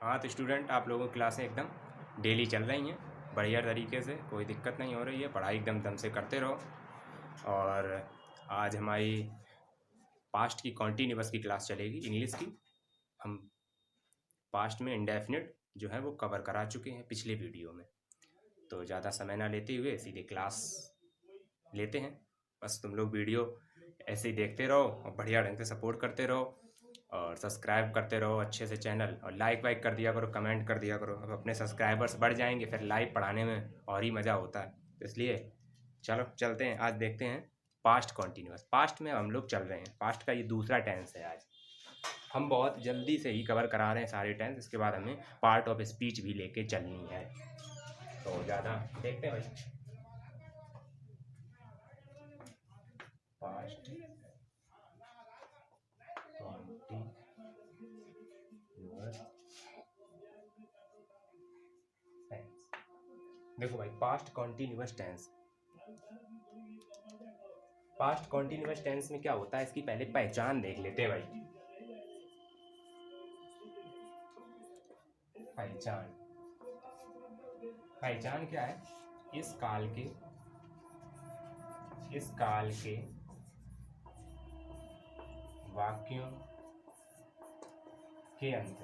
हाँ तो स्टूडेंट, आप लोगों की क्लासें एकदम डेली चल रही हैं बढ़िया तरीके से, कोई दिक्कत नहीं हो रही है, पढ़ाई एकदम दम से करते रहो। और आज हमारी पास्ट की कॉन्टीन्यूअस की क्लास चलेगी इंग्लिश की। हम पास्ट में इंडेफिनिट जो है वो कवर करा चुके हैं पिछले वीडियो में, तो ज़्यादा समय ना लेते हुए सीधे क्लास लेते हैं। बस तुम लोग वीडियो ऐसे ही देखते रहो और बढ़िया ढंग से सपोर्ट करते रहो और सब्सक्राइब करते रहो अच्छे से चैनल, और लाइक वाइक कर दिया करो, कमेंट कर दिया करो। अब अपने सब्सक्राइबर्स बढ़ जाएंगे, फिर लाइव पढ़ाने में और ही मज़ा होता है। इसलिए चलो चलते हैं, आज देखते हैं पास्ट कॉन्टीन्यूअस। पास्ट में हम लोग चल रहे हैं, पास्ट का ये दूसरा टेंस है। आज हम बहुत जल्दी से ही कवर करा रहे हैं सारे टेंस, इसके बाद हमें पार्ट ऑफ स्पीच भी लेके चलनी है। तो ज़्यादा देखते हैं भाई। पास्ट कॉन्टीन्यूअस टेंस, देखो भाई, past continuous tense. Past continuous tense में क्या होता है, इसकी पहले पहचान देख लेते हैं भाई। पहचान, पहचान क्या है? इस काल के वाक्यों के अंत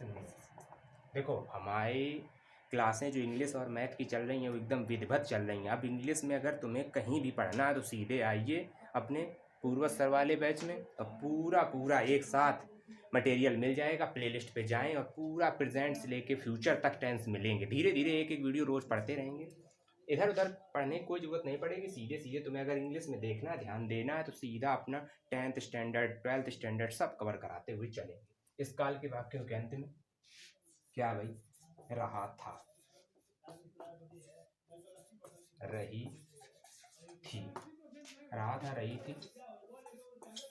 में देखो, हमारी क्लासें जो इंग्लिश और मैथ की चल रही हैं वो एकदम विधिवत चल रही हैं। अब इंग्लिश में अगर तुम्हें कहीं भी पढ़ना है तो सीधे आइए अपने पूर्वज सर वाले बैच में, और पूरा एक साथ मटेरियल मिल जाएगा। प्लेलिस्ट पे जाएं और पूरा प्रेजेंट से लेके फ्यूचर तक टेंस मिलेंगे। धीरे धीरे एक एक वीडियो रोज़ पढ़ते रहेंगे, इधर उधर पढ़ने की कोई ज़रूरत नहीं पड़ेगी। सीधे सीधे तुम्हें अगर इंग्लिश में देखना, ध्यान देना है तो सीधा अपना 10th स्टैंडर्ड 12th स्टैंडर्ड सब कवर कराते हुए चलेंगे। इस काल के वाक्यों के अंत में क्या भाई? रहा था, रही थी, रहा था, रही थी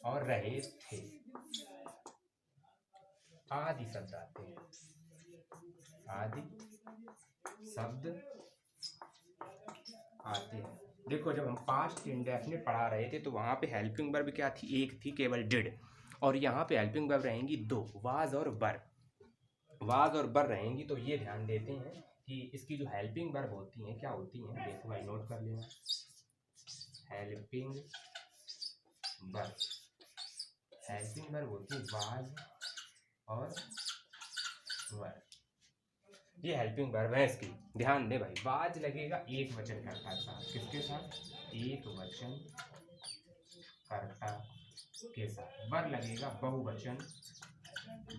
और रहे थे आदि शब्द आते हैं। आदि शब्द आते हैं। देखो, जब हम पास्ट इंडेफिनिट पढ़ा रहे थे तो वहाँ पे हेल्पिंग वर्ब क्या थी? एक थी केवल, डिड। और यहाँ पे हेल्पिंग वर्ब रहेंगी दो, वाज और वर। वाज और बर रहेंगी। तो ये ध्यान देते हैं कि इसकी जो हेल्पिंग वर्ब होती हैं क्या होती हैं। देखो भाई, नोट कर लेना। हेल्पिंग वर्ब, हेल्पिंग वर्ब होती है वाज और वर। ये हेल्पिंग वर्ब है इसकी, ध्यान दे भाई। वाज लगेगा एक वचन कर्ता के साथ। किसके साथ? एक वचन कर्ता के साथ। वर लगेगा बहुवचन।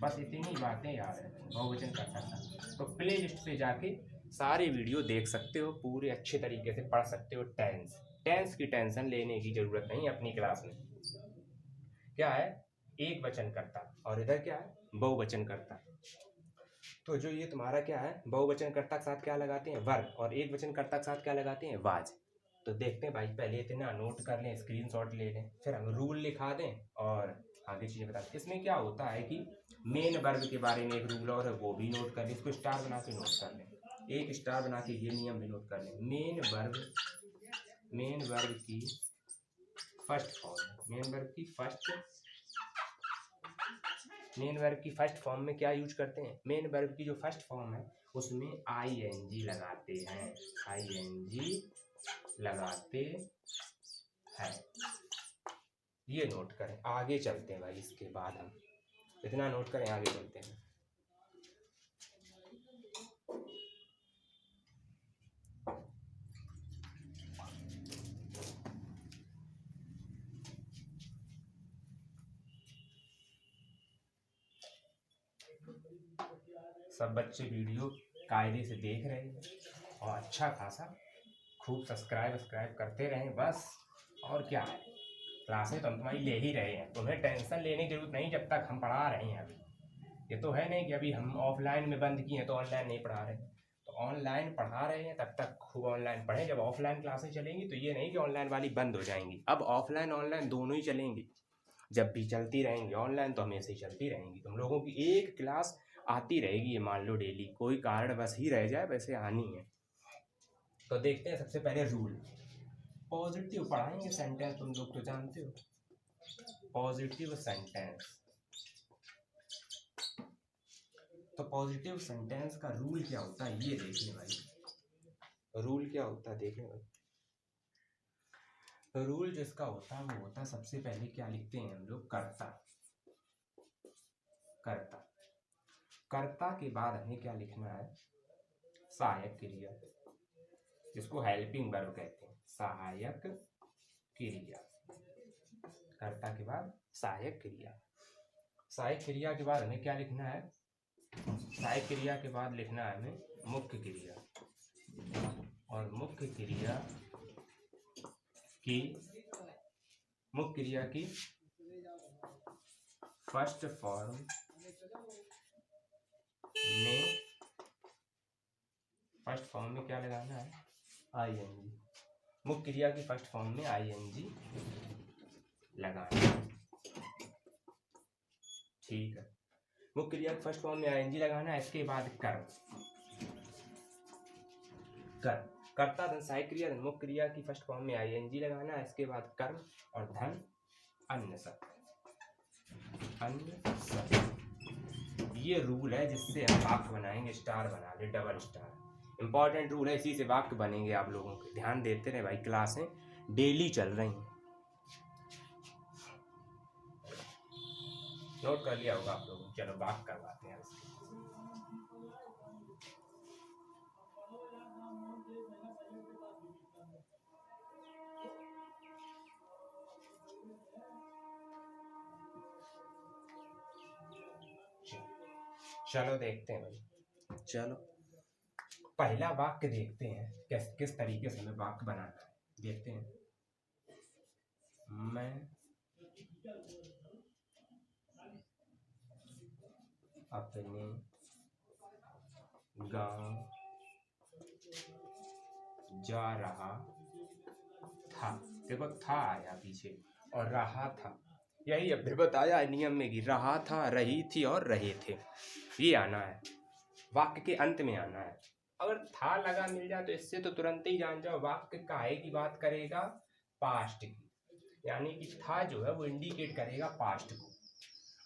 बस इतनी बातें याद है, बहुवचन कर्ता था। तो प्ले लिस्ट पे जाके सारे वीडियो देख सकते हो, पूरे अच्छे तरीके से पढ़ सकते हो। टेंस टेंस की टेंशन लेने की जरूरत नहीं अपनी क्लास में। क्या है? एक वचन करता, और इधर क्या है? बहुवचन करता। तो जो ये तुम्हारा क्या है, बहुवचन कर्ता के साथ क्या लगाते हैं? वर, और एक वचन कर्ता के साथ क्या लगाते हैं? वाज। तो देखते हैं भाई, पहले इतना नोट कर लें, स्क्रीनशॉट ले लें, फिर हम रूल लिखा दें और आगे चीज़ें बताते हैं। इसमें क्या होता है कि मेन वर्ब के बारे में एक रूल और है, वो भी नोट कर लें। इसको स्टार बना के नोट कर लें, एक स्टार बना के ये नियम भी नोट कर लें। मेन वर्ब की फर्स्ट फॉर्म, मेन वर्ब की फर्स्ट फॉर्म में क्या यूज करते हैं? मेन वर्ब की जो फर्स्ट फॉर्म है उसमें आईएनजी लगाते हैं, आईएनजी लगाते हैं। ये नोट करें, आगे चलते हैं भाई। इसके बाद हम इतना नोट करें, आगे चलते हैं। सब बच्चे वीडियो कायदे से देख रहे हैं और अच्छा खासा खूब सब्सक्राइब करते रहें बस। और क्या है, क्लासें तो हम तुम्हारी ले ही रहे हैं, तुम्हें टेंशन लेने की जरूरत नहीं जब तक हम पढ़ा रहे हैं। अभी ये तो है नहीं कि अभी हम ऑफलाइन में बंद किए हैं तो ऑनलाइन नहीं पढ़ा रहे हैं। तो ऑनलाइन पढ़ा रहे हैं, तब तक खूब ऑनलाइन पढ़ें। जब ऑफलाइन क्लासें चलेंगी तो ये नहीं कि ऑनलाइन वाली बंद हो जाएंगी, अब ऑफलाइन ऑनलाइन दोनों ही चलेंगी। जब भी चलती रहेंगी, ऑनलाइन तो हमेशा ही चलती रहेंगी। तुम लोगों की एक क्लास आती रहेगी, ये मान लो डेली, कोई कारण बस ही रह जाए, वैसे आनी है। तो देखते हैं सबसे पहले रूल। पॉजिटिव पढ़ाएंगे सेंटेंस, तुम लोग तो जानते हो। पॉजिटिव सेंटेंस, तो पॉजिटिव सेंटेंस का रूल क्या होता है ये देखिए भाई, रूल क्या होता है देखें भाई। रूल जिसका होता है वो होता है, सबसे पहले क्या लिखते हैं हम लोग, कर्ता। कर्ता, कर्ता के बाद हमें क्या लिखना है, सहायक क्रिया, जिसको हेल्पिंग वर्ब कहते हैं, सहायक क्रिया। कर्ता के बाद सहायक क्रिया। सहायक क्रिया के बाद हमें क्या लिखना है, सहायक क्रिया के बाद लिखना है हमें मुख्य क्रिया, और मुख्य क्रिया की, मुख्य क्रिया की फर्स्ट फॉर्म में, फर्स्ट फॉर्म में क्या लगाना है, आईएनजी। मुख्य क्रिया की फर्स्ट फॉर्म में आईएनजी लगाना है, ठीक है। मुख्य क्रिया की फर्स्ट फॉर्म में आईएनजी लगाना है। इसके बाद कर्म, कर्म, कर्ता धन सहायक क्रिया धन मुख्य क्रिया की फर्स्ट फॉर्म में आईएनजी लगाना है। इसके बाद कर्म और धन अन्य शब्द, अन्य शब्द। ये रूल है जिससे हम वाक्य बनाएंगे, स्टार बना ले, डबल स्टार, इंपॉर्टेंट रूल है, इसी से वाक्य बनेंगे। आप लोगों के ध्यान देते रहे भाई, क्लासें डेली चल रही हैं, नोट कर लिया होगा आप लोगों। चलो वाक्य करवाते हैं इसके। चलो देखते हैं भाई, चलो पहला वाक्य देखते हैं किस तरीके से हमें वाक्य बनाना है, देखते हैं। मैं अपने गांव जा रहा था, देखो था आया पीछे और रहा था, यही अभी बताया नियम में कि रहा था, रही थी और रहे थे, ये आना है, वाक्य के अंत में आना है। अगर था लगा मिल जाए तो इससे तो तुरंत ही जान जाओ वाक्य काहे की बात करेगा, पास्ट की, यानी कि था जो है वो इंडिकेट करेगा पास्ट को।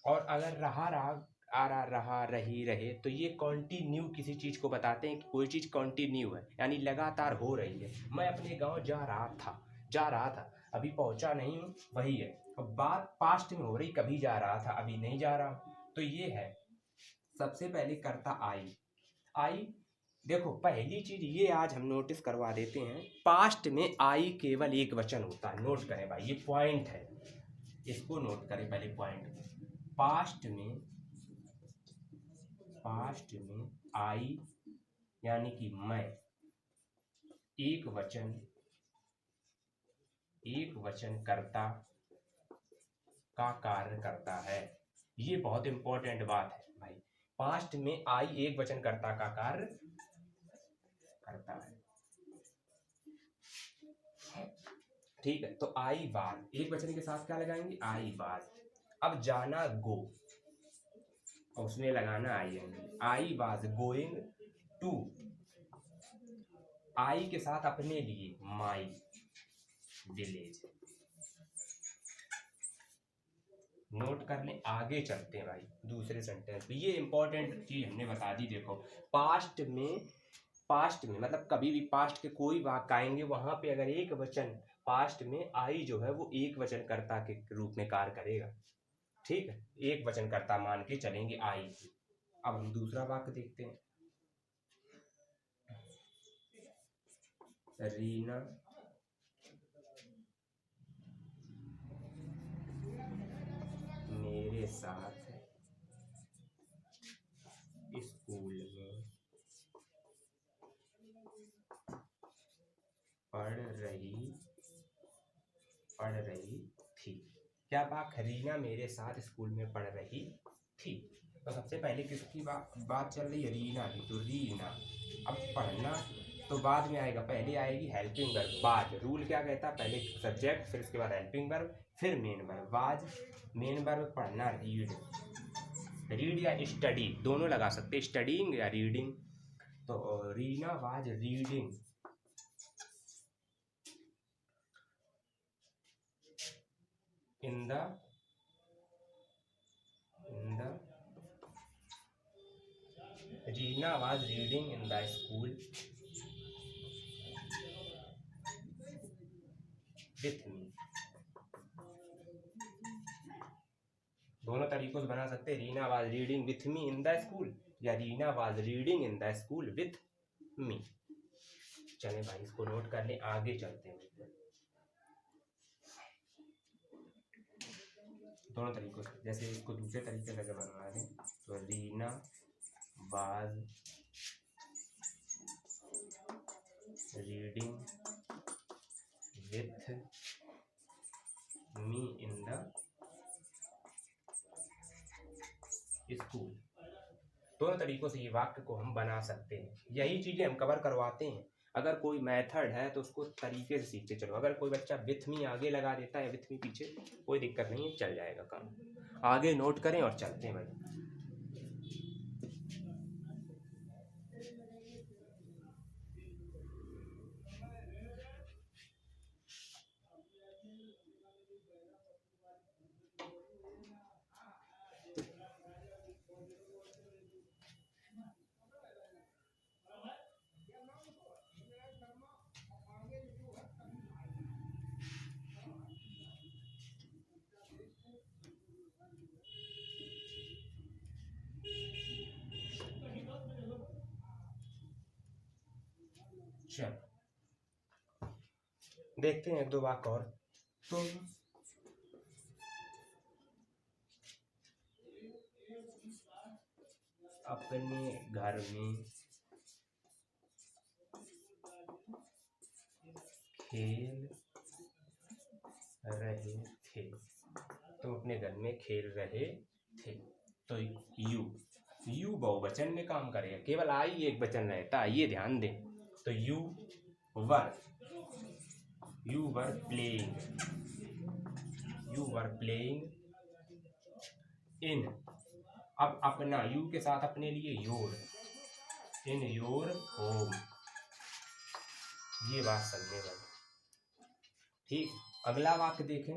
और अगर रहा रहा, आ रहा, रहा, रही, रहे, तो ये कॉन्टिन्यू किसी चीज को बताते हैं कि कोई चीज कॉन्टिन्यू है, यानी लगातार हो रही है। मैं अपने गांव जा रहा था, जा रहा था, अभी पहुंचा नहीं हूं, वही है। अब बात पास्ट में हो रही, कभी जा रहा था, अभी नहीं जा रहा, तो ये है। सबसे पहले कर्ता आई, आई, देखो पहली चीज ये आज हम नोटिस करवा देते हैं, पास्ट में आई केवल एक वचन होता है, नोट करें भाई, ये पॉइंट है, इसको नोट करें पहले पॉइंट को। पास्ट में आई यानी कि मैं, एक वचन कर्ता का कार्य करता है। ये बहुत इंपॉर्टेंट बात है भाई, पास्ट में आई एक वचन कर्ता का कार्य करता है, ठीक है। तो आई वाज, एक वचन के साथ क्या लगाएंगे, आई वाज। अब जाना गो, और उसमें लगाना आई वाज गोइंग टू, आई के साथ अपने लिए माई विलेज, नोट कर लें। आगे चलते हैं भाई दूसरे सेंटेंस पे, ये इंपॉर्टेंट चीज हमने बता दी। देखो पास्ट में मतलब कभी भी पास्ट के कोई वाक्य आएंगे, वहां पे अगर एक वचन पास्ट में आई जो है वो एक वचन कर्ता के रूप में कार्य करेगा, ठीक है, एक वचन कर्ता मान के चलेंगे आई। अब हम दूसरा वाक्य देखते हैं। रीना मेरे साथ स्कूल में पढ़ रही थी। क्या बात, रीना मेरे साथ स्कूल में पढ़ रही थी। तो सबसे पहले किसकी बात चल रही है, रीना की, तो रीना। अब पढ़ना तो बाद में आएगा, पहले आएगी हेल्पिंग वर्ब बाद। रूल क्या कहता है, पहले सब्जेक्ट, फिर उसके बाद हेल्पिंग वर्ब, फिर main verb. Was main verb, पढ़ना, रीड या स्टडी दोनों लगा सकते, स्टडीइंग या रीडिंग। तो Reena was reading in the Reena was reading in the school with me. दोनों तरीकों से बना सकते हैं, Reena was reading with me in the school या Reena was reading in the school with me. चलें भाई इसको नोट कर लें, आगे चलते हैं। दोनों तरीकों से, जैसे इसको दूसरे तरीके से अगर बनवा दें तो Reena was reading with me in the school. दोनों तरीकों से ये वाक्य को हम बना सकते हैं, यही चीजें हम कवर करवाते हैं। अगर कोई मेथड है तो उसको तरीके से सीखते चलो। अगर कोई बच्चा विथ मी आगे लगा देता है, विथ मी पीछे, कोई दिक्कत नहीं है, चल जाएगा काम। आगे नोट करें और चलते हैं भाई। चल देखते हैं एक दो वाक्य और। तो अपने घर में खेल रहे थे। तुम अपने घर में खेल रहे थे। तो यू बहुवचन में काम करेगा, केवल आई एक वचन रहता है, ये ध्यान दें। तो यू वर प्लेइंग इन, अब अपना यू के साथ अपने लिए योर, इन योर होम। ये बात समझने वाली। ठीक, अगला वाक्य देखें।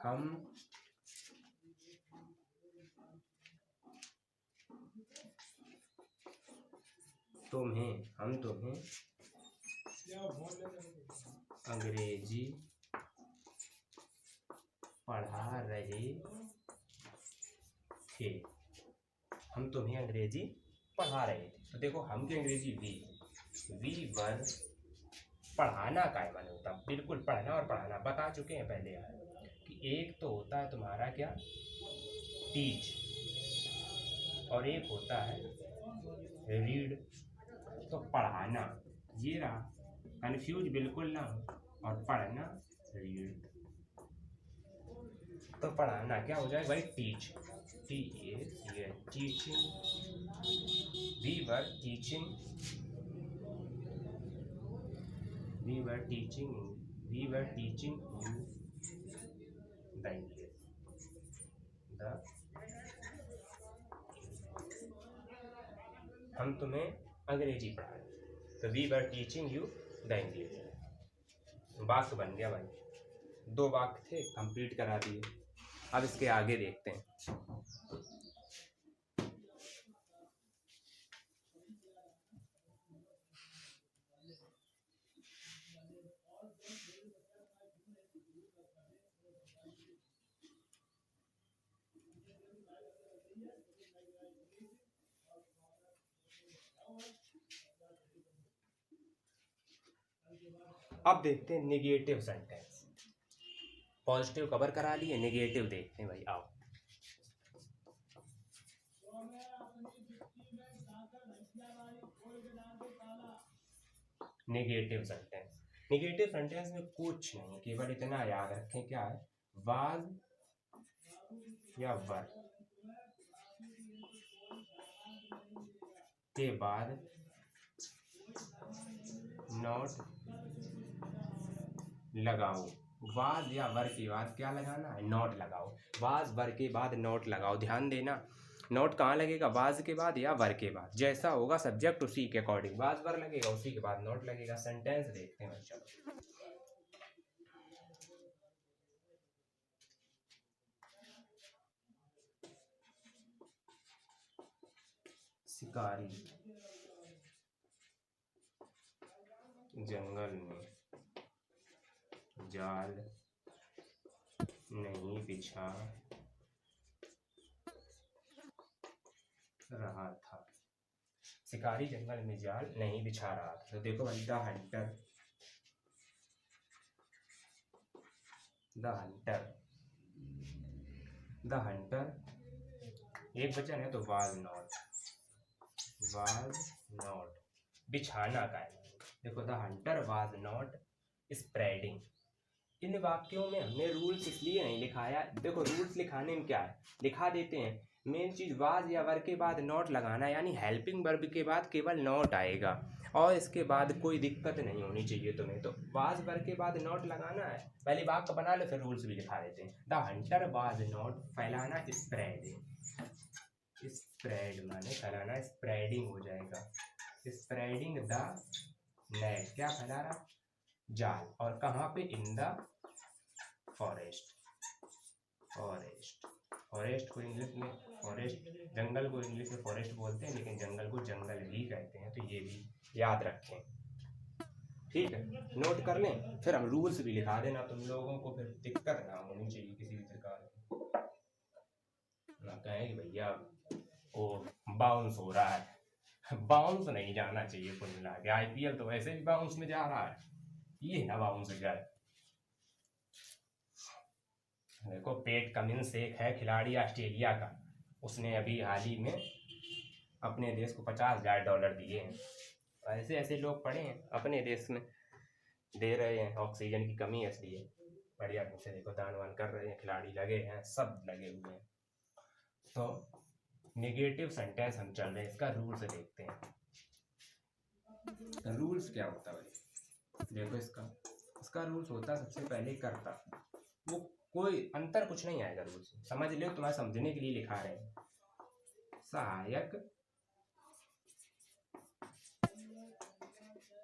हम तुम्हें अंग्रेजी पढ़ा रहे थे। हम तुम्हें अंग्रेजी पढ़ा रहे थे। तो देखो हम की अंग्रेजी वी वर, पढ़ाना का है माने होता, बिल्कुल पढ़ना और पढ़ाना बता चुके हैं पहले यार कि एक तो होता है तुम्हारा क्या, टीच, और एक होता है रीड। तो पढ़ाना ये रहा, कंफ्यूज बिल्कुल ना हो, और पढ़ना रीड। तो पढ़ाना क्या हो जाए भाई, teach, teaching, we were teaching you the English, हम तुम्हें अंग्रेजी पढ़ा रहे। तो we were teaching you the English. वाक्य बन गया भाई, दो वाक्य थे कंप्लीट करा दिए। अब इसके आगे देखते हैं। अब देखते हैं नेगेटिव सेंटेंस। पॉजिटिव कवर करा लिए, नेगेटिव देखते हैं भाई, आओ। नेगेटिव सेंटेंस में कुछ नहीं, केवल इतना याद रखें, क्या है, वाज या वर के बाद नॉट लगाओ। वाज या वर के बाद क्या लगाना है, नॉट लगाओ। वाज वर के बाद नॉट लगाओ। ध्यान देना, नोट कहाँ लगेगा, वाज के बाद या वर के बाद, जैसा होगा सब्जेक्ट उसी के अकॉर्डिंग वाज वर लगेगा, उसी के बाद नोट लगेगा। सेंटेंस देखते हैं, चलो। शिकारी जंगल में जाल नहीं बिछा रहा था। शिकारी जंगल में जाल नहीं बिछा रहा था। तो देखो भाई, द हंटर एक वचन है तो वाज नॉट बिछाना का है। देखो, the hunter was not spreading. इन वाक्यों में हमने रूल्स इसलिए नहीं लिखाया। देखो, रूल्स लिखाने में क्या है, लिखा देते हैं। मेन चीज वाज या वर के बाद नॉट लगाना, यानी हेल्पिंग वर्ब के बाद केवल नॉट आएगा और इसके बाद कोई दिक्कत नहीं होनी चाहिए तुम्हें। तो वाज वर के बाद नॉट लगाना है, पहले वाक्य बना लो, फिर रूल्स भी लिखा देते हैं। द हंटर वाज नॉट, फैलाना स्प्रेडिंग, स्प्रेड माने फैलाना, स्प्रेडिंग हो जाएगा। स्प्रेडिंग द नेट, क्या फैला रहा, जाल। और कहाँ पे, इन द फॉरेस्ट। फॉरेस्ट को इंग्लिश में फॉरेस्ट, जंगल को इंग्लिश में फॉरेस्ट बोलते हैं, लेकिन जंगल को जंगल भी कहते हैं। तो ये भी याद रखें, ठीक है, नोट कर लें। फिर हम रूल्स भी लिखा देना, तुम लोगों को फिर दिक्कत ना होनी चाहिए किसी भी प्रकार की। ना कहें कि भैया वो बाउंस हो रहा है, बाउंस नहीं जाना चाहिए कुल मिला के। IPL तो वैसे भी बाउंस में जा रहा है, ये ना बाउंस जाए। देखो, पेट कमिंस एक है खिलाड़ी ऑस्ट्रेलिया का, उसने अभी हाल ही में अपने देश को $50,000 दिए हैं। ऐसे ऐसे लोग पड़े हैं अपने देश में, दे रहे हैं, ऑक्सीजन की कमी है इसलिए बढ़िया ढंग से देखो दान वान कर रहे हैं, खिलाड़ी लगे हैं, सब लगे हुए हैं। तो नेगेटिव सेंटेंस हम चल रहे हैं, इसका रूल्स देखते हैं। रूल्स क्या होता है, देखो इसका रूल्स होता है सबसे पहले कर्ता। वो कोई अंतर कुछ नहीं आएगा, रूल्स समझ लो, तुम्हारे समझने के लिए लिखा रहे हैं। सहायक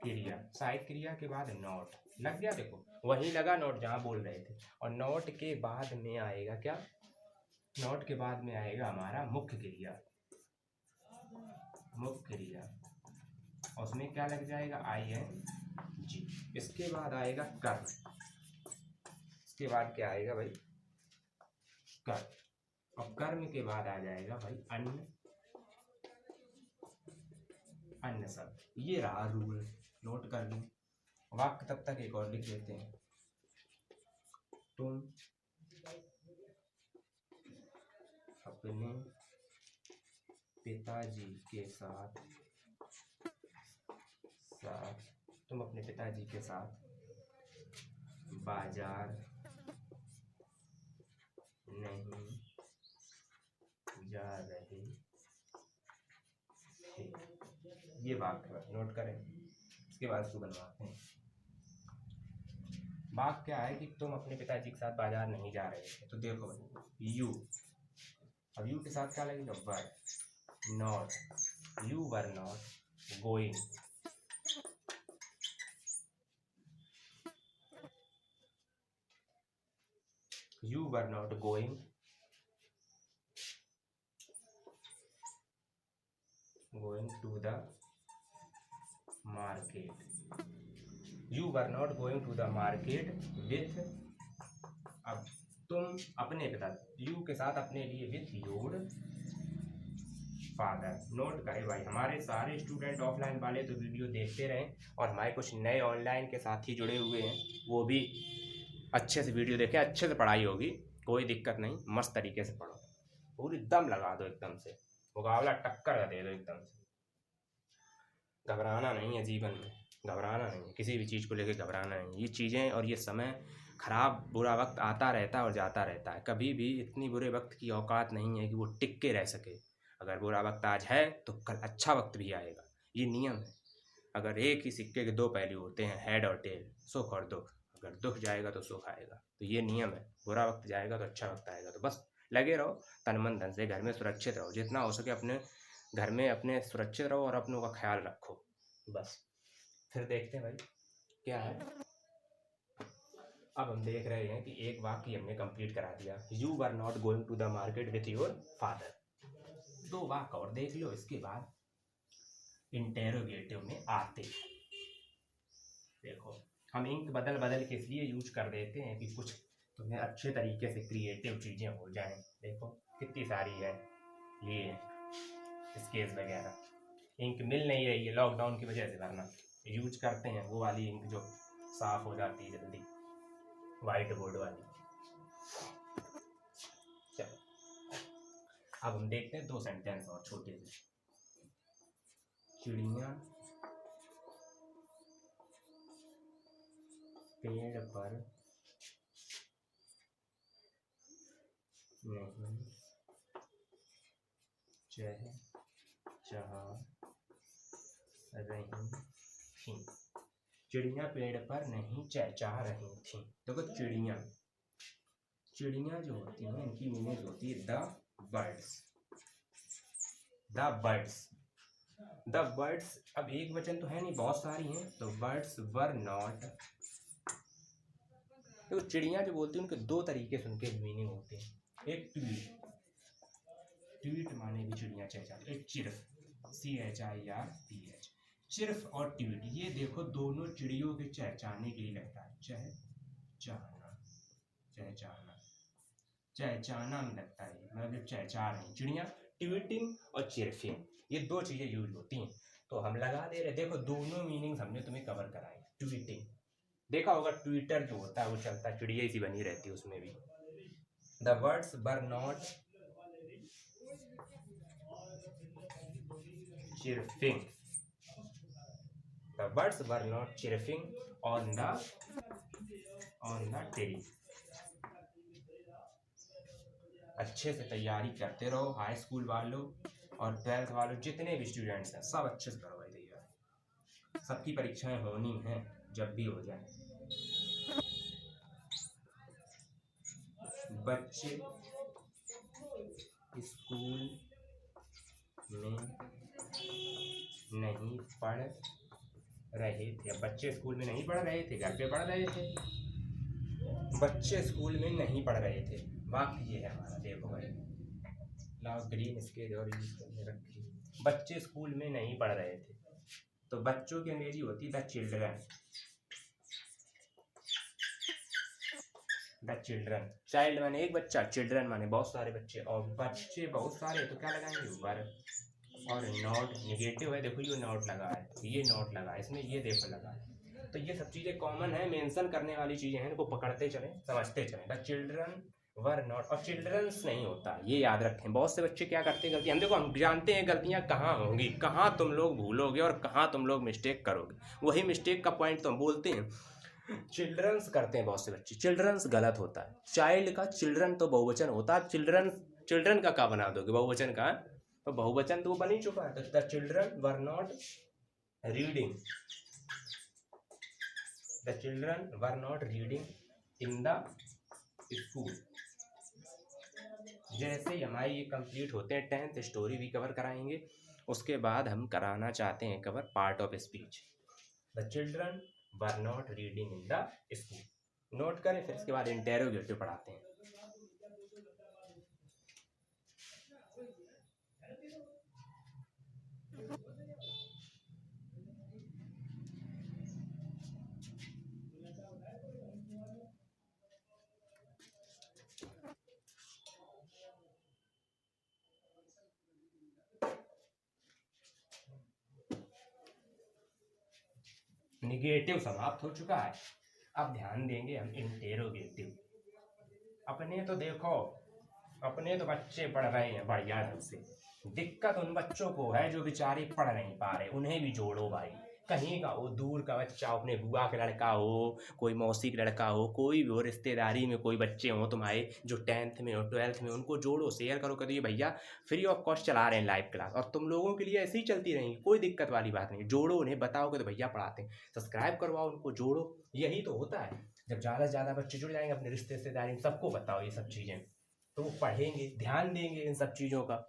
क्रिया, सहायक क्रिया के बाद नॉट लग गया, देखो वही लगा नॉट जहां बोल रहे थे। और नॉट के बाद में आएगा क्या, नॉट के बाद में आएगा हमारा मुख्य क्रिया, और उसमें क्या लग जाएगा, ING। इसके बाद आएगा कर्म, इसके बाद क्या आएगा भाई, कर्म। और कर्म के बाद आ जाएगा भाई अन्य शब्द। ये रहा रूल, नोट कर लें। वाक्य तब तक एक और लिख लेते हैं। तुम अपने पिताजी के साथ बाजार नहीं जा रहे थे। ये वाक्य नोट करें, इसके बाद इसको बनवाते हैं। वाक्य क्या है कि तुम अपने पिताजी के साथ बाजार नहीं जा रहे थे। तो देखो यू, अब यू के साथ क्या लगेगा, were not, you were not going, you were not going to the market, you were not going to the market with, अब तुम अपने पिता, यू के साथ अपने लिए, with your father। नोट करें भाई, हमारे सारे स्टूडेंट ऑफलाइन वाले तो वीडियो देखते रहें, और हमारे कुछ नए ऑनलाइन के साथी जुड़े हुए हैं, वो भी अच्छे से वीडियो देखें, अच्छे से पढ़ाई होगी, कोई दिक्कत नहीं, मस्त तरीके से पढ़ो, पूरी दम लगा दो, एकदम से मुकाबला टक्कर का दे दो एकदम से। घबराना नहीं है जीवन में, घबराना नहीं है, किसी भी चीज़ को लेकर घबराना नहीं। ये चीज़ें और ये समय खराब, बुरा वक्त आता रहता है और जाता रहता है, कभी भी इतनी बुरे वक्त की औकात नहीं है कि वो टिक के रह सके। अगर बुरा वक्त आज है तो कल अच्छा वक्त भी आएगा, ये नियम है। अगर एक ही सिक्के के दो पहलू होते हैं, हेड और टेल, सुख और दुख। अगर दुख जाएगा तो सुख आएगा, तो ये नियम है। बुरा वक्त जाएगा तो अच्छा वक्त आएगा। तो बस लगे रहो तन मन धन से, घर में सुरक्षित रहो, जितना हो सके अपने घर में अपने सुरक्षित रहो और अपनों का ख्याल रखो, बस। फिर देखते हैं भाई क्या है। अब हम देख रहे हैं कि एक वाक्य हमने कंप्लीट करा दिया, you were not going to the market with your father. दो वाक्य और देख लो, इसके बाद इंटेरोगेटिव में आते हैं। देखो हम इंक बदल बदल के इसलिए यूज कर देते हैं कि कुछ तुम्हें अच्छे तरीके से क्रिएटिव चीज़ें हो जाएं। देखो कितनी सारी है, ये स्केच वगैरह, इंक मिल नहीं रही है लॉकडाउन की वजह से, वरना यूज करते हैं वो वाली इंक जो साफ हो जाती है जल्दी, वाइट बोर्ड वाली। चलो अब हम देखते हैं 2 सेंटेंस और छोटे से। चिड़िया पेड़ पर नहीं चहचहा रही थी। चिड़िया पेड़ पर नहीं चहचहा रही थी। देखो चिड़िया, चिड़िया जो होती हैं इनकी मीनिंग होती है the birds. The birds, the birds, अब एक वचन तो है नहीं, बहुत सारी हैं, तो बर्ड्स वर नॉट। तो चिड़िया जो बोलती है उनके 2 तरीके से उनके मीनिंग होते हैं। एक ट्वीट, ट्वीट माने भी चिड़िया चहचहाती, एक चिर्फ, CHIRPH, चिर्फ और ट्वीट, ये देखो दोनों चिड़ियों के चहचहाने के लिए लगता है। चहचहाना, चहचहाना, चहचहाना में लगता है, मतलब चहचहा रही चिड़िया। ट्वीटिंग और चिर्फिंग, ये 2 चीजें यूज होती हैं, तो हम लगा दे रहे। देखो दोनों मीनिंग्स हमने तुम्हें कवर कराए। ट्वीटिंग देखा होगा, ट्विटर जो होता है वो चलता है, चिड़िया सी बनी रहती है उसमें भी। The words were not chirping, the birds were not chirping on the tree। अच्छे से तैयारी करते रहो, हाई स्कूल वालों और 12th वालों, जितने भी स्टूडेंट्स हैं सब अच्छे से करो भाई तैयारी। सबकी परीक्षाएं होनी हैं, जब भी हो जाए। बच्चे स्कूल में नहीं पढ़ रहे थे। बच्चे स्कूल में नहीं पढ़ रहे थे, घर पे पढ़ रहे थे। बच्चे स्कूल में नहीं पढ़ रहे थे, वाक्य ये है हमारा। देखो भाई, लाओ ग्रीन स्केच और यूज करके रखी। बच्चे स्कूल में नहीं पढ़ रहे थे, तो बच्चों की अंग्रेजी होती the children. The children, child माने एक बच्चा, चिल्ड्रन माने बहुत सारे बच्चे, और बच्चे बहुत सारे तो क्या लगाएंगे वर। और नॉट निगेटिव है, देखो ये नॉट लगा है, ये नॉट लगा है, इसमें ये देखो लगा है। तो ये सब चीजें कॉमन है, मेंशन करने वाली चीजें हैं, इनको पकड़ते चलें, समझते चलें। द चिल्ड्रन वर नॉट, और चिल्ड्रंस नहीं होता, ये याद रखें। बहुत से बच्चे क्या करते हैं, गलतियां, हम देखो हम जानते हैं गलतियां कहाँ होंगी, कहाँ तुम लोग भूलोगे और कहाँ तुम लोग मिस्टेक करोगे, वही मिस्टेक का पॉइंट तो हम बोलते हैं। चिल्ड्रंस करते हैं बहुत से बच्चे, चिल्ड्रंस गलत होता है। चाइल्ड का चिल्ड्रन तो बहुवचन होता है, चिल्ड्रन, चिल्ड्रन का क्या बना दोगे बहुवचन का, तो बहुवचन तो वो बन ही चुका है। The children were not reading, the children were not reading in the school. जैसे ही हमारे ये कंप्लीट होते हैं, 10th स्टोरी भी कवर कराएंगे, उसके बाद हम कराना चाहते हैं cover part of speech. The children were not reading in the school, note करें, फिर इसके बाद इंटेरोगेटिव पढ़ाते हैं। निगेटिव समाप्त हो चुका है, अब ध्यान देंगे हम इंटेरोगेटिव। अपने तो देखो, अपने तो बच्चे पढ़ रहे हैं बढ़िया ढंग से, दिक्कत उन बच्चों को है जो बेचारे पढ़ नहीं पा रहे, उन्हें भी जोड़ो भाई। कहीं का हो, दूर का बच्चा, अपने बुआ का लड़का हो, कोई मौसी का लड़का हो, कोई भी हो, रिश्तेदारी में कोई बच्चे हो तुम्हारे जो 10th में हो, 12th में, उनको जोड़ो, शेयर करो, करो ये भैया फ्री ऑफ कॉस्ट चला रहे हैं लाइव क्लास, और तुम लोगों के लिए ऐसे ही चलती रहेंगी, कोई दिक्कत वाली बात नहीं। जोड़ो उन्हें, बताओगे तो भैया पढ़ाते हैं, सब्सक्राइब करवाओ उनको, जोड़ो, यही तो होता है। जब ज़्यादा से ज़्यादा बच्चे जुड़ जाएंगे अपने रिश्तेदारी में, सबको बताओ ये सब चीज़ें, तो वो पढ़ेंगे, ध्यान देंगे इन सब चीज़ों का।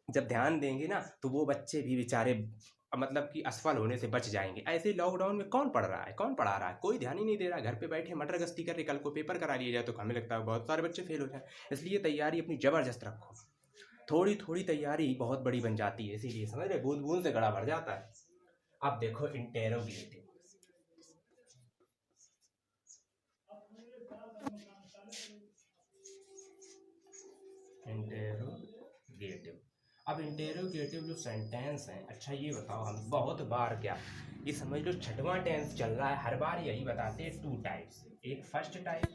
जब ध्यान देंगे ना, तो वो बच्चे भी बेचारे मतलब कि असफल होने से बच जाएंगे। ऐसे लॉकडाउन में कौन पढ़ रहा है, कौन पढ़ा रहा है, कोई ध्यान ही नहीं दे रहा है, घर पे बैठे मटर गश्ती कर रहे, कल को पेपर करा लिया जाए तो हमें लगता है बहुत सारे बच्चे फेल हो जाए। इसलिए तैयारी अपनी ज़बरदस्त रखो। थोड़ी थोड़ी तैयारी बहुत बड़ी बन जाती है, इसीलिए समझ रहे, बूंद बूंद से घड़ा भर जाता है। अब देखो इंटेरोगेटिव। इंटेरोगेटिव, अब इंटेरोगेटिव जो सेंटेंस है, अच्छा ये बताओ, हम बहुत बार क्या, ये समझ लो छठवां टेंस चल रहा है, हर बार यही बताते हैं 2 टाइप्स, एक फर्स्ट टाइप,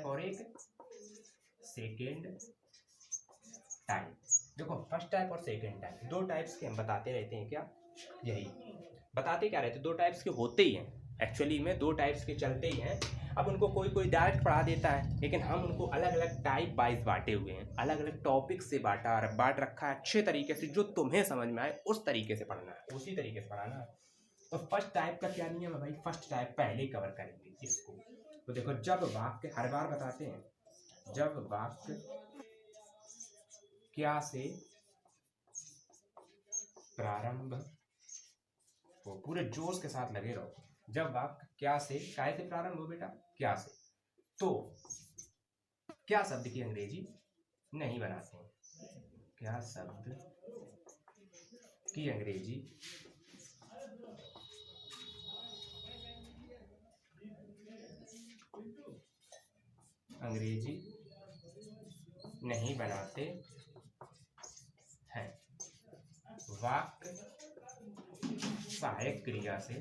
और एक सेकेंड टाइप। देखो फर्स्ट टाइप और सेकेंड टाइप, 2 टाइप्स के हम बताते रहते हैं, क्या यही बताते क्या रहते, 2 टाइप्स के होते ही हैं, एक्चुअली में 2 टाइप्स के चलते ही हैं। अब उनको कोई कोई डायरेक्ट पढ़ा देता है, लेकिन हम उनको अलग अलग टाइप वाइज बांटे हुए हैं, अलग अलग टॉपिक से बांट रखा है अच्छे तरीके से, जो तुम्हें समझ में आए उस तरीके से पढ़ना है, उसी तरीके से पढ़ाना है। तो फर्स्ट टाइप का क्या नियम है भाई, फर्स्ट टाइप पहले कवर करेंगे इसको। तो देखो जब वाक्य, हर बार बताते हैं, जब वाक्य क्या से प्रारंभ हो, पूरे जोश के साथ लगे रहो, जब वाक्य क्या से, काय से प्रारंभ हो बेटा, क्या से, तो क्या शब्द की अंग्रेजी नहीं बनाते हैं, क्या शब्द की अंग्रेजी नहीं बनाते हैं, वाक्य सहायक क्रिया से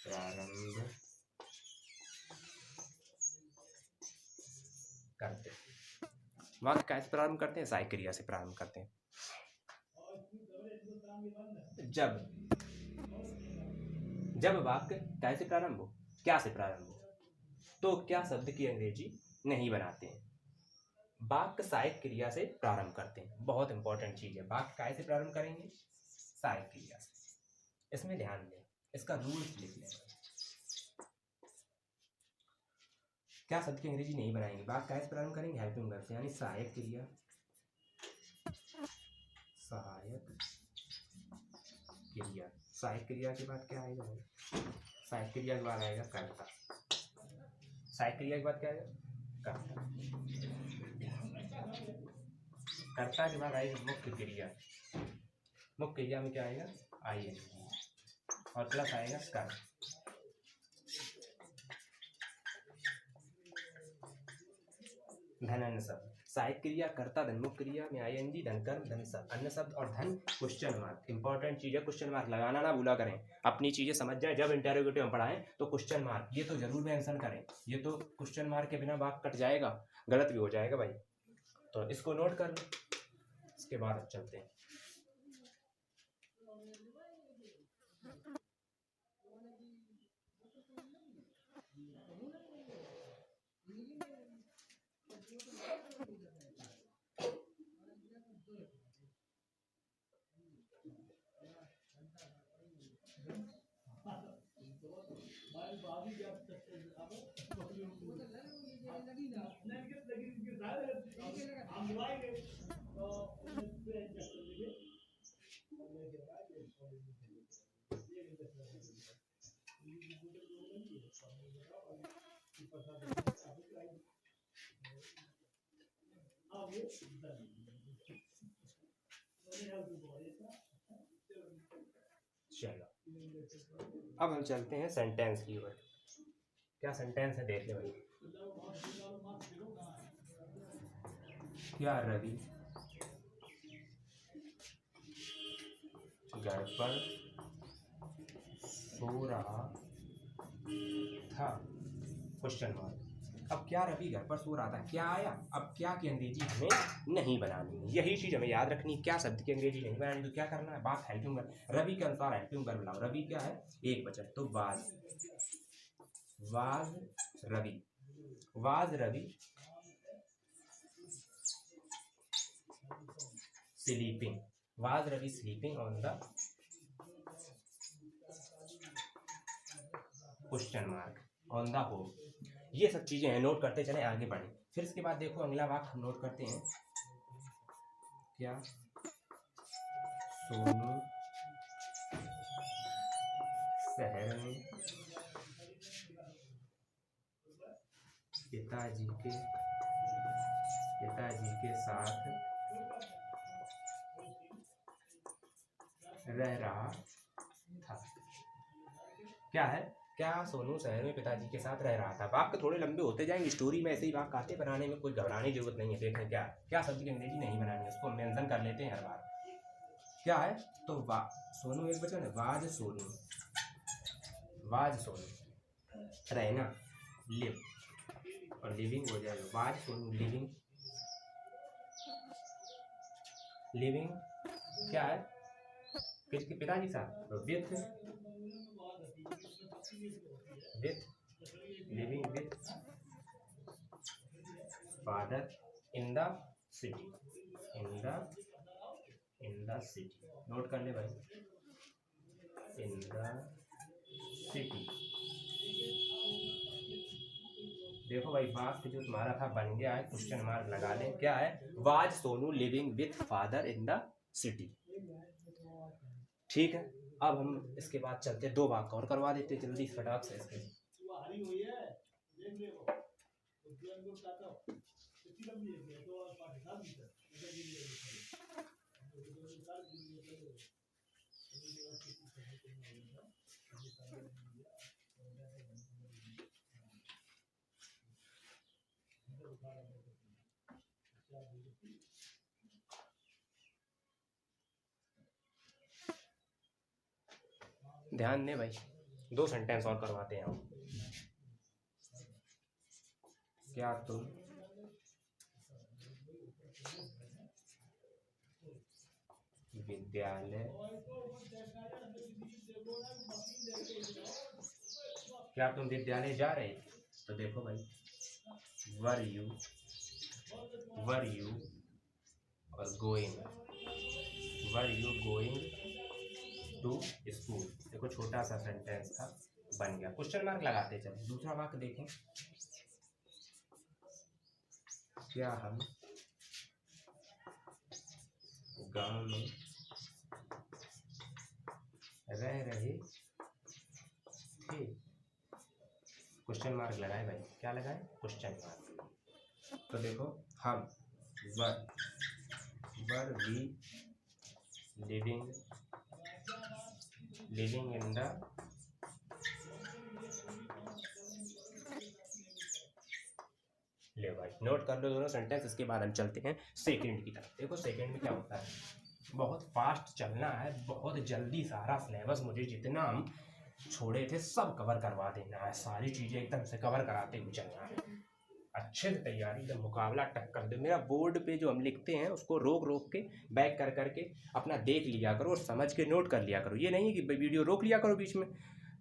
प्रारंभ करते हैं, वाक्य कैसे प्रारंभ करते हैं, सहायक क्रिया से प्रारंभ करते हैं। जब वाक्य कैसे प्रारंभ हो, क्या से प्रारंभ हो, तो क्या शब्द की अंग्रेजी नहीं बनाते हैं, वाक्य सहायक क्रिया से प्रारंभ करते हैं। बहुत इंपॉर्टेंट चीज है, वाक्य कैसे प्रारंभ करेंगे, सहायक क्रिया से, इसमें ध्यान दें, इसका रूल्स लिख लें। क्या शब्द की अंग्रेजी नहीं बनाएंगे, वाक्य कैसे प्रारंभ करेंगे, हेल्पिंग वर्ब से, यानी सहायक क्रिया सहायक क्रिया के बाद क्या आएगा, सहायक क्रिया के बाद आएगा कर्ता, सहायक क्रिया के बाद क्या आएगा, कर्ता, कर्ता के बाद आएगी मुख्य क्रिया, मुख्य क्रिया में क्या आएगा, आईएनजी, और प्लस आएगा कर्म। धन अन्य शब्द, सहायक क्रिया कर्ता धन, मुख्य क्रिया में आईएनजी, धन कर्म, धन शब्द, अन्य शब्द और धन क्वेश्चन मार्क। इंपॉर्टेंट चीज है, क्वेश्चन मार्क लगाना ना भूला करें, अपनी चीजें समझ जाए, जब इंटेरोगेटिव हम पढ़ाएं तो क्वेश्चन मार्क ये तो जरूर मेंशन करें, ये तो क्वेश्चन मार्क के बिना वाक्य कट जाएगा, गलत भी हो जाएगा भाई, तो इसको नोट कर लो। इसके बाद चलते हैं, चलो अब हम चलते हैं सेंटेंस की ओर। क्या सेंटेंस है देख ले भाई, क्या रवि घर पर सो रहा था, क्वेश्चन मार्क। अब क्या रवि घर पर सो रहा था, क्या आया, अब क्या की अंग्रेजी हमें नहीं बनानी है, यही चीज हमें याद रखनी है, क्या शब्द की अंग्रेजी नहीं बनानी, तो क्या करना है, बात हेल्पिंग वर्ब, रवि के अनुसार हेल्पिंग वर्ब लाओ, रवि क्या है, एक वचन, तो was Ravi sleeping, was Ravi sleeping on the question mark on the home. ये सब चीजें हैं, नोट करते चले, आगे बढ़े। फिर इसके बाद देखो अगला वाक्य हम नोट करते हैं, क्या सोनू शहर में पिताजी के साथ रह रहा था। क्या है? क्या सोनू शहर में पिताजी के साथ रह रहा था। वाक्य थोड़े लंबे होते जाएंगे, स्टोरी में ऐसे ही वाक्य आते, बनाने में कोई घबराने की जरूरत नहीं है। देखें क्या क्या शब्द की अंग्रेजी नहीं बनानी है, उसको मेंशन कर लेते हैं हर बार। क्या है? तो सोनू एक वचन है, वाज सोनू रहना, लिव, और लिविंग हो जाएगा, वाज सोनू लिविंग क्या है? किसके पिताजी के साथ? Living with father in the city. Note कर ले भाई, इन द सिटी। देखो भाई वाक्य जो तुम्हारा था बन गया है, क्वेश्चन मार्क लगा ले। क्या है? Was Sonu living with father in the city. ठीक है, अब हम इसके बाद चलते, 2 वाक्य और करवा देते जल्दी फटाक से इसके। ध्यान दे भाई, 2 सेंटेंस और करवाते हैं हम। क्या तुम विद्यालय जा रहे थे? तो देखो भाई, वर यू और गोइंग टू स्कूल। देखो छोटा सा सेंटेंस था, बन गया। क्वेश्चन मार्क लगाते चले। दूसरा वाक्य देखें, क्या हम गांव में रह रहे थे? क्वेश्चन मार्क लगाए भाई, क्या लगाए? Question mark. तो देखो, हम were we living in the ले भाई, नोट कर लो दोनों सेंटेंस। इसके बाद हम चलते हैं सेकंड की तरफ। देखो सेकंड में क्या होता है, बहुत फास्ट चलना है, बहुत जल्दी सारा सिलेबस मुझे जितना हम छोड़े थे सब कवर करवा देना है। सारी चीज़ें एकदम से कवर कराते हुए चलना है, अच्छे से तैयारी, एकदम मुकाबला टक्कर दे। मेरा बोर्ड पे जो हम लिखते हैं उसको रोक के बैक कर करके अपना देख लिया करो और समझ के नोट कर लिया करो। ये नहीं है कि वीडियो रोक लिया करो बीच में,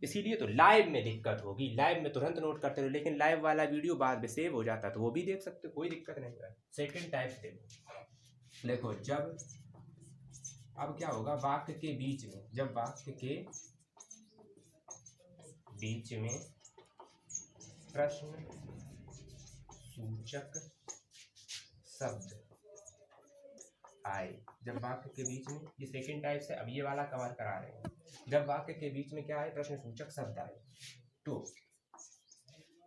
इसीलिए तो लाइव में दिक्कत होगी। लाइव में तुरंत नोट करते रहो, लेकिन लाइव वाला वीडियो बाद में सेव हो जाता है तो वो भी देख सकते हो, कोई दिक्कत नहीं है। सेकंड टाइप देखो, जब अब क्या होगा, वाक्य के बीच में, जब वाक्य के बीच में प्रश्न सूचक शब्द आए। जब वाक्य के बीच में, ये सेकंड टाइप से अब ये वाला कवर करा रहे हैं। जब वाक्य के बीच में क्या आए? प्रश्न सूचक शब्द आए, तो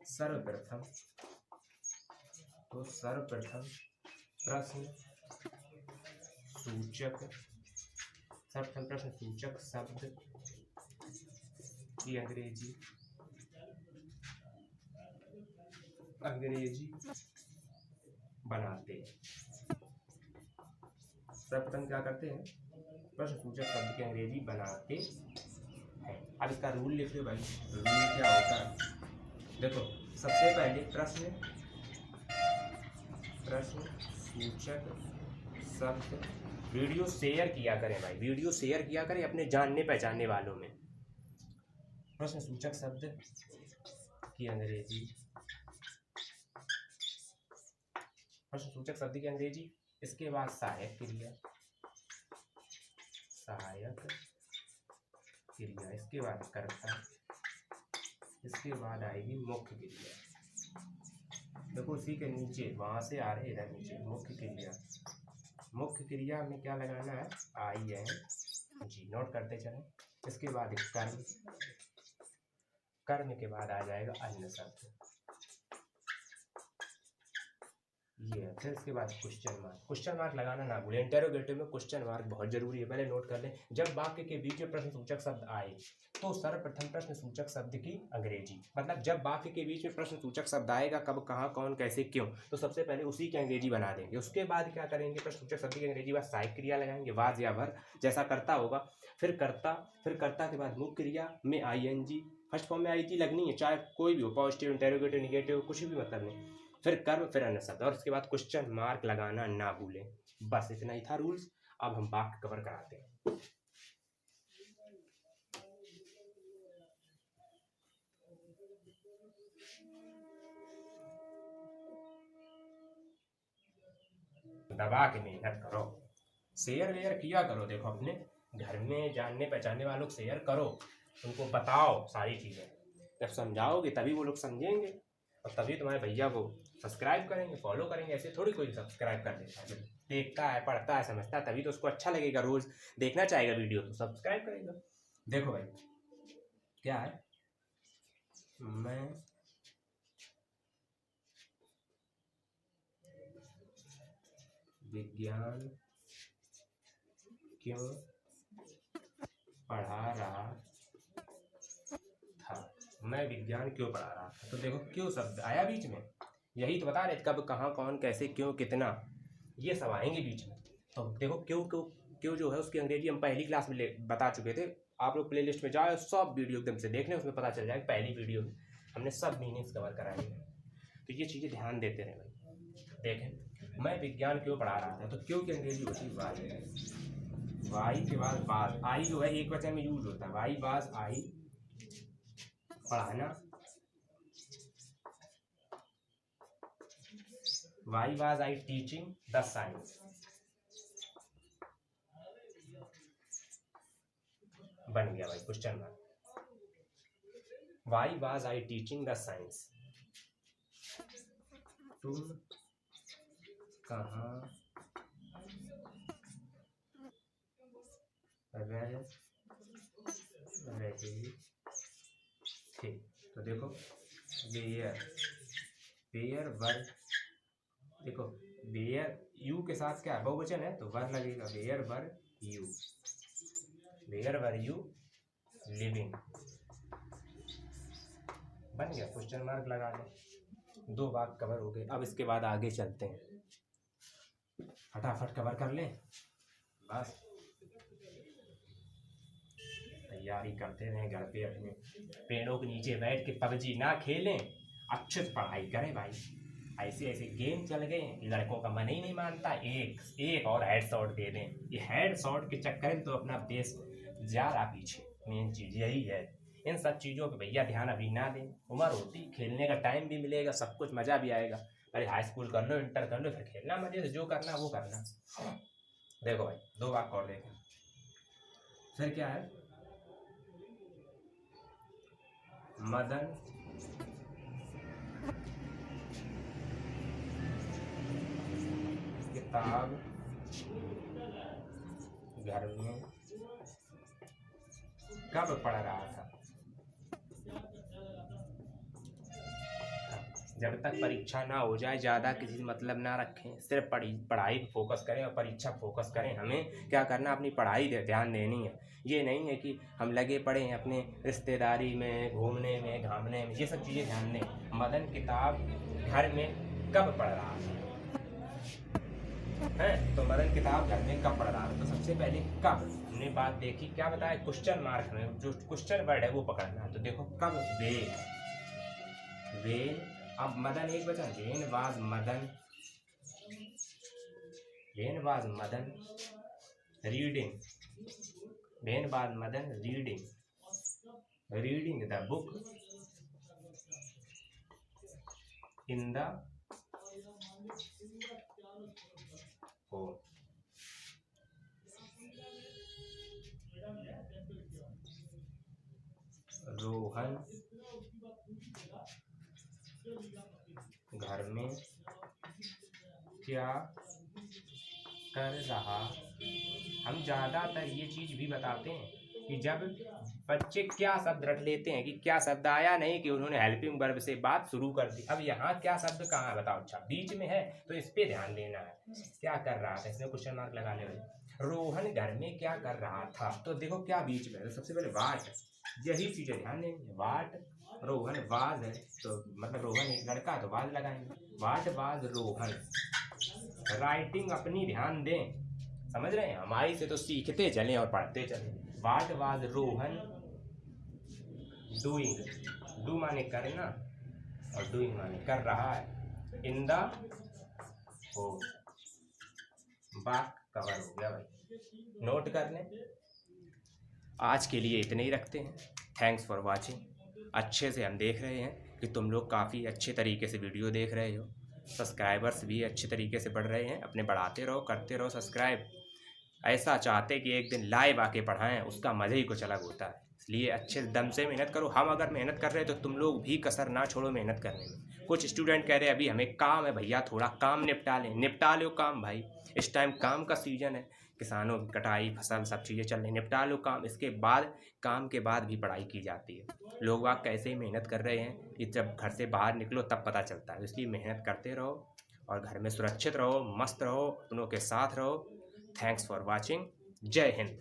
सर्वप्रथम प्रश्न सूचक शब्द की अंग्रेजी बनाते हैं। सर्वप्रथम क्या करते हैं? प्रश्न सूचक शब्द की अंग्रेजी बनाते हैं। अब इसका रूल लिख लो भाई। रूल क्या होता है? देखो, सबसे पहले प्रश्न सूचक शब्द, वीडियो शेयर किया करें भाई, वीडियो शेयर किया करें अपने जानने पहचानने वालों में। प्रश्न सूचक शब्द की अंग्रेजी, प्रश्न सूचक शब्द की अंग्रेजी। इसके बाद सहायक क्रिया, इसके बाद कर्ता, इसके बाद आएगी मुख्य क्रिया। देखो उसी के नीचे, वहां से आ रहे इधर नीचे, मुख्य क्रिया। मुख्य क्रिया में क्या लगाना है? ING। नोट करते चलें। इसके बाद कर्म, कर्म के बाद आ जाएगा अन्य शब्द, ये है। फिर इसके बाद क्वेश्चन मार्क लगाना ना भूलें। इंटेरोगेटिव में क्वेश्चन मार्क बहुत जरूरी है, पहले नोट कर लें। जब वाक्य के बीच में प्रश्न सूचक शब्द आए तो सर्वप्रथम प्रश्न सूचक शब्द की अंग्रेजी, मतलब जब वाक्य के बीच में प्रश्न सूचक शब्द आएगा, कब, कहाँ, कौन, कैसे, क्यों, तो सबसे पहले उसी की अंग्रेजी बना देंगे। उसके बाद क्या करेंगे, प्रश्न सूचक शब्द की अंग्रेजी बाद सहायक क्रिया लगाएंगे, वाज या वर, जैसा करता होगा। फिर कर्ता के बाद मुख्य क्रिया में ING, फर्स्ट फॉर्म में ING लगनी है, चाहे कोई भी हो, पॉजिटिव, इंटेरोगेटिव, निगेटिव, कुछ भी मतलब नहीं। फिर कर्म, फिर अन्य शब्द, और उसके बाद क्वेश्चन मार्क लगाना ना भूलें। बस इतना ही था रूल्स। अब हम वाक्य कवर कराते हैं। दबा के मेहनत करो, शेयर वेयर किया करो। देखो अपने घर में जानने पहचानने वालों को शेयर करो, उनको बताओ सारी चीज़ें। जब समझाओगे तभी वो लोग समझेंगे, और तभी तुम्हारे भैया को सब्सक्राइब करेंगे, फॉलो करेंगे। ऐसे थोड़ी कोई सब्सक्राइब कर देता है, देखता है, पढ़ता है, समझता है, तभी तो उसको अच्छा लगेगा, रोज देखना चाहेगा वीडियो, तो सब्सक्राइब करेगा। देखो भाई क्या है, मैं विज्ञान क्यों पढ़ा रहा था, मैं विज्ञान क्यों पढ़ा रहा था। तो देखो क्यों शब्द आया बीच में, यही तो बता रहे, कब, कहाँ, कौन, कैसे, क्यों, कितना, ये सब आएंगे बीच में। तो देखो क्यों क्यों क्यों जो है उसकी अंग्रेजी हम पहली क्लास में बता चुके थे। आप लोग प्ले लिस्ट में जाओ, सब वीडियो एकदम से देख लें, उसमें पता चल जाएगा। पहली वीडियो में हमने सब मीनिंग्स कवर कराए हैं, तो ये चीज़ें ध्यान देते रहे भाई। देखें, मैं विज्ञान क्यों पढ़ा रहा था, तो क्यों की अंग्रेजी होती है वाई। वाई के बाद बाज, आई जो है एक वचन में यूज होता है, वाई बाज आई, पढ़ाना। Why was I teaching the science, बन गया भाई question mark. Why was I teaching the science, तुम कहाँ रह रहे थे। तो देखो वेयर, वेयर वर, देखो वेयर यू के साथ क्या है, बहुवचन है, तो वर लगेगा, where were you, where were you living, बन गया क्वेश्चन मार्क लगा लें। 2 बात कवर हो गए। अब इसके बाद आगे चलते हैं, फटाफट कवर कर लें, बस तैयारी करते रहें। घर पे अपने पेड़ों के नीचे बैठ के पबजी ना खेलें, अच्छे से पढ़ाई करें भाई। ऐसे ऐसे गेम चल गए कि लड़कों का मन ही नहीं मानता, एक और हेड शॉट दे दें। ये हेड शॉट के चक्कर में तो अपना देश जा रहा पीछे, मेन चीज़ यही है। इन सब चीज़ों पे भैया ध्यान अभी ना दें, उम्र होती, खेलने का टाइम भी मिलेगा, सब कुछ मज़ा भी आएगा। अरे हाई स्कूल कर लो, इंटर कर लो, फिर खेलना मजे से, जो करना वो करना। देखो भाई 2 बात और देखें, फिर क्या है, मदन किताब घर में कब पढ़ रहा था, जब तक परीक्षा ना हो जाए ज़्यादा किसी से मतलब ना रखें, सिर्फ पढ़ाई पर फोकस करें और परीक्षा फोकस करें। हमें क्या करना, अपनी पढ़ाई ध्यान देनी है। ये नहीं है कि हम लगे पड़े हैं अपने रिश्तेदारी में, घूमने में, घामने में, ये सब चीज़ें ध्यान दें। मदन किताब घर में कब पढ़ रहा है, तो मदन किताब घर में कब पढ़ रहा है, तो सबसे पहले कब हमने बात देखी, क्या बताया, क्वेश्चन मार्क में जो क्वेश्चन वर्ड है वो पकड़ना है। तो देखो कब, वे, अब मदन एक वचन, when was Madan, when was Madan reading, when was Madan reading the book in the home. Rohan घर में क्या कर रहा, हम ज़्यादातर ये चीज़ भी बताते हैं कि जब बच्चे क्या शब्द रट लेते हैं कि क्या शब्द आया नहीं कि उन्होंने हेल्पिंग वर्ब से बात शुरू कर दी। अब यहाँ क्या शब्द कहाँ है बताओ। अच्छा बीच में है तो इस पे ध्यान देना है। क्या कर रहा था, इसमें क्वेश्चन मार्क लगा ले भाई। रोहन घर में क्या कर रहा था, तो देखो क्या बीच में है, तो सबसे पहले वाट, यही चीजें ध्यान देंगे। वाट रोहन वाज है तो मतलब रोहन एक लड़का है तो वाज लगाएंगे। वाट वाज रोहन राइटिंग अपनी ध्यान दें, समझ रहे हैं, हमारी से तो सीखते चलें और पढ़ते चलें। What was Rohan doing, do माने करना और डूइंग माने कर रहा है, इन द हो, बाक कवर हो गया भाई, नोट कर लें। आज के लिए इतने ही रखते हैं। Thanks for watching. अच्छे से हम देख रहे हैं कि तुम लोग काफ़ी अच्छे तरीके से वीडियो देख रहे हो, सब्सक्राइबर्स भी अच्छे तरीके से बढ़ रहे हैं। अपने बढ़ाते रहो, करते रहो सब्सक्राइब। ऐसा चाहते कि एक दिन लाइव आके पढ़ाएं, उसका मज़े ही कुछ अलग होता है। इसलिए अच्छे दम से मेहनत करो। हम अगर मेहनत कर रहे हैं तो तुम लोग भी कसर ना छोड़ो मेहनत करने में। कुछ स्टूडेंट कह रहे हैं अभी हमें काम है भैया, थोड़ा काम निपटा लें। निपटा लो काम भाई, इस टाइम काम का सीजन है, किसानों की कटाई फसल सब चीज़ें चल रही, निपटा लो काम। इसके बाद काम के बाद भी पढ़ाई की जाती है। लोग वाग कैसे ही मेहनत कर रहे हैं, ये जब घर से बाहर निकलो तब पता चलता है। इसलिए मेहनत करते रहो और घर में सुरक्षित रहो, मस्त रहो, अपनों के साथ रहो। Thanks for watching. जय हिंद।